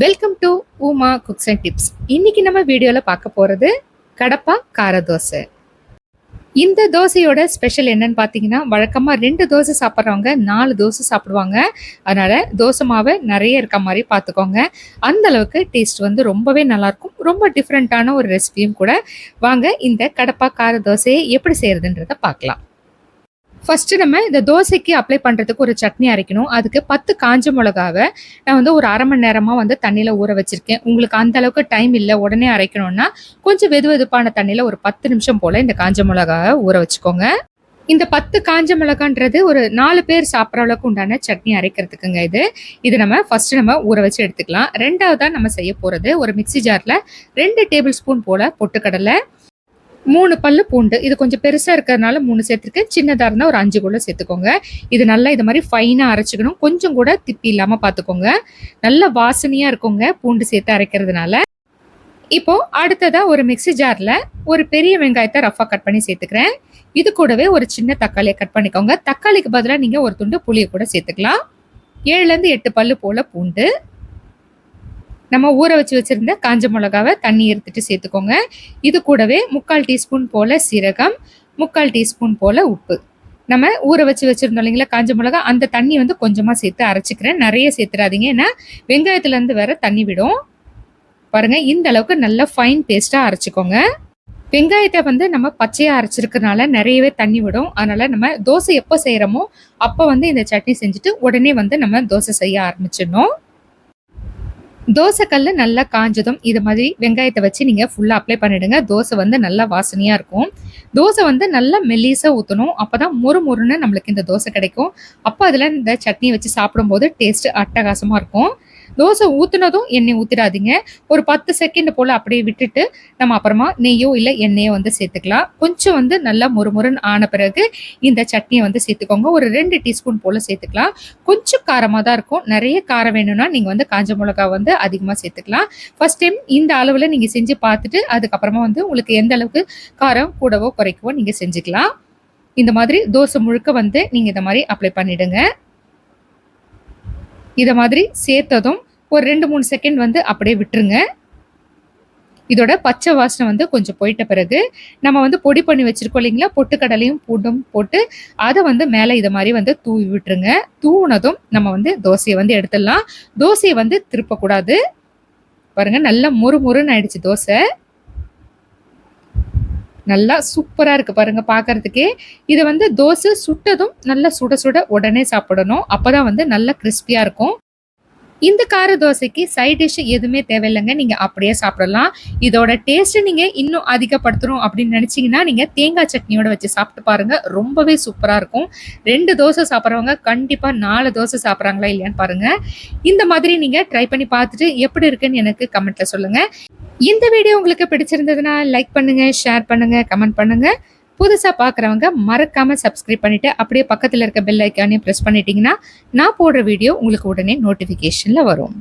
Welcome to Uma cooks and tips. இன்னைக்கு நம்ம வீடியோவில் பார்க்க போகிறது கடப்பா கார தோசை. இந்த தோசையோட ஸ்பெஷல் என்னன்னு பார்த்தீங்கன்னா, வழக்கமாக 2 தோசை சாப்பிட்றவங்க 4 தோசை சாப்பிடுவாங்க. அதனால் தோசை மாவு நிறைய இருக்க மாதிரி பார்த்துக்கோங்க. அந்த அளவுக்கு டேஸ்ட் வந்து ரொம்பவே நல்லாயிருக்கும். ரொம்ப டிஃப்ரெண்ட்டான ஒரு ரெசிபியும் கூட. வாங்க இந்த கடப்பா கார தோசையை எப்படி செய்கிறதுன்றதை பார்க்கலாம். ஃபர்ஸ்ட் நம்ம இந்த தோசைக்கு அப்ளை பண்ணுறதுக்கு ஒரு சட்னி அரைக்கணும். அதுக்கு 10 காஞ்ச மிளகாவை நான் வந்து ஒரு அரை மணி நேரமாக வந்து தண்ணியில் ஊற வச்சுருக்கேன். உங்களுக்கு அந்த அளவுக்கு டைம் இல்லை உடனே அரைக்கணும்னா கொஞ்சம் வெதுவெதுப்பான தண்ணியில் ஒரு 10 நிமிஷம் போல் இந்த காஞ்ச மிளகாவை ஊற வச்சுக்கோங்க. இந்த 10 காஞ்ச மிளகான்றது ஒரு 4 பேர் சாப்பிட்ற அளவுக்கு உண்டான சட்னி அரைக்கிறதுக்குங்க இது நம்ம ஃபர்ஸ்ட் நம்ம ஊற வச்சு எடுத்துக்கலாம். ரெண்டாவதாக நம்ம செய்ய போகிறது ஒரு மிக்சி ஜாரில் 2 டேபிள் ஸ்பூன் போல் பொட்டுக்கடலை, 3 பல்லு பூண்டு. இது கொஞ்சம் பெருசாக இருக்கிறதுனால 3 சேர்த்துருக்கேன். சின்னதாக இருந்தால் ஒரு 5 கூட சேர்த்துக்கோங்க. இது நல்லா இது மாதிரி ஃபைனாக அரைச்சிக்கணும். கொஞ்சம் கூட திப்பி இல்லாமல் பார்த்துக்கோங்க. நல்ல வாசனையாக இருக்குங்க பூண்டு சேர்த்து அரைக்கிறதுனால. இப்போ அடுத்ததாக ஒரு மிக்சி ஜாரில் ஒரு பெரிய வெங்காயத்தை ரஃபாக கட் பண்ணி சேர்த்துக்கிறேன். இது கூடவே ஒரு சின்ன தக்காளியை கட் பண்ணிக்கோங்க. தக்காளிக்கு பதிலாக நீங்கள் ஒரு துண்டு புளியை கூட சேர்த்துக்கலாம். 7லேருந்து 8 பல்லு போல் பூண்டு. நம்ம ஊற வச்சு வச்சுருந்த காஞ்ச மிளகாவை தண்ணி எடுத்துட்டு சேர்த்துக்கோங்க. இது கூடவே 3/4 டீஸ்பூன் போல் சீரகம், 3/4 டீஸ்பூன் போல் உப்பு. நம்ம ஊற வச்சு வச்சுருந்தோம் இல்லைங்களா காஞ்ச மிளகா, அந்த தண்ணி வந்து கொஞ்சமாக சேர்த்து அரைச்சிக்கிறேன். நிறைய சேர்த்துறாதீங்க, ஏன்னா வெங்காயத்துலேருந்து வேற தண்ணி விடும். பாருங்கள், இந்த அளவுக்கு நல்லா ஃபைன் பேஸ்ட்டாக அரைச்சிக்கோங்க. வெங்காயத்தை வந்து நம்ம பச்சையாக அரைச்சிருக்கிறதுனால நிறையவே தண்ணி விடும். அதனால் நம்ம தோசை எப்போ செய்கிறோமோ அப்போ வந்து இந்த சட்னி செஞ்சுட்டு உடனே வந்து நம்ம தோசை செய்ய ஆரம்பிச்சிடணும். தோசைக்கல் நல்லா காஞ்சதும் இது மாதிரி வெங்காயத்தை வச்சு நீங்கள் ஃபுல்லாக அப்ளை பண்ணிவிடுங்க. தோசை வந்து நல்லா வாசனையாக இருக்கும். தோசை வந்து நல்லா மெல்லிசாக ஊற்றணும். அப்போ தான் மொறுன்னு நம்மளுக்கு இந்த தோசை கிடைக்கும். அப்போ அதில் இந்த சட்னி வச்சு சாப்பிடும்போது டேஸ்ட்டு அட்டகாசமாக இருக்கும். தோசை ஊற்றுனதும் எண்ணெய் ஊற்றிடாதீங்க. ஒரு 10 செகண்ட் போல் அப்படியே விட்டுட்டு நம்ம அப்புறமா நெய்யோ இல்லை எண்ணெயோ வந்து சேர்த்துக்கலாம். கொஞ்சம் வந்து நல்லா மொறுன்னு ஆன பிறகு இந்த சட்னியை வந்து சேர்த்துக்கோங்க. ஒரு 2 டீஸ்பூன் போல் சேர்த்துக்கலாம். கொஞ்சம் காரமாக தான் இருக்கும். நிறைய காரம் வேணும்னா நீங்கள் வந்து காஞ்ச மிளகா வந்து அதிகமாக சேர்த்துக்கலாம். ஃபர்ஸ்ட் டைம் இந்த அளவில் நீங்கள் செஞ்சு பார்த்துட்டு அதுக்கப்புறமா வந்து உங்களுக்கு எந்த அளவுக்கு காரம் கூடவோ குறைக்கவோ நீங்கள் செஞ்சுக்கலாம். இந்த மாதிரி தோசை முழுக்க வந்து நீங்கள் இந்த மாதிரி அப்ளை பண்ணிவிடுங்க. இதை மாதிரி சேர்த்ததும் ஒரு 2-3 செகண்ட் வந்து அப்படியே விட்டுருங்க. இதோட பச்சை வாசனை வந்து கொஞ்சம் போயிட்ட பிறகு நம்ம வந்து பொடி பண்ணி வச்சிருக்கோம் இல்லைங்களா, பொட்டுக்கடலையும் பூண்டும் போட்டு அதை வந்து மேலே இதை மாதிரி வந்து தூவி விட்டுருங்க. தூவினதும் நம்ம வந்து தோசையை வந்து எடுத்துடலாம். தோசையை வந்து திருப்பக்கூடாது. பாருங்க, நல்லா மொறுன்னு ஆயிடுச்சு தோசை. நல்லா சூப்பராக இருக்குது பாருங்க பார்க்கறதுக்கே. இதை வந்து தோசை சுட்டதும் நல்லா சுட உடனே சாப்பிடணும். அப்போ தான் வந்து நல்லா கிறிஸ்பியாக இருக்கும். இந்த கார தோசைக்கு சைட் டிஷ் எதுவுமே தேவையில்லைங்க, நீங்கள் அப்படியே சாப்பிடலாம். இதோட டேஸ்ட்டு நீங்கள் இன்னும் அதிகப்படுத்தணும் அப்படின்னு நினச்சிங்கன்னா நீங்கள் தேங்காய் சட்னியோட வச்சு சாப்பிட்டு பாருங்கள். ரொம்பவே சூப்பராக இருக்கும். 2 தோசை சாப்பிட்றவங்க கண்டிப்பாக 4 தோசை சாப்பிட்றாங்களா இல்லையான்னு பாருங்கள். இந்த மாதிரி நீங்கள் ட்ரை பண்ணி பார்த்துட்டு எப்படி இருக்குன்னு எனக்கு கமெண்ட்டில் சொல்லுங்கள். இந்த வீடியோ உங்களுக்கு பிடிச்சிருந்ததுன்னா லைக் பண்ணுங்கள், ஷேர் பண்ணுங்கள், கமெண்ட் பண்ணுங்கள். புதுசாக பார்க்குறவங்க மறக்காமல் சப்ஸ்கிரைப் பண்ணிவிட்டு அப்படியே பக்கத்தில் இருக்க பெல் ஐக்கானையும் ப்ரெஸ் பண்ணிட்டீங்கன்னா நான் போடுற வீடியோ உங்களுக்கு உடனே நோட்டிஃபிகேஷனில் வரும்.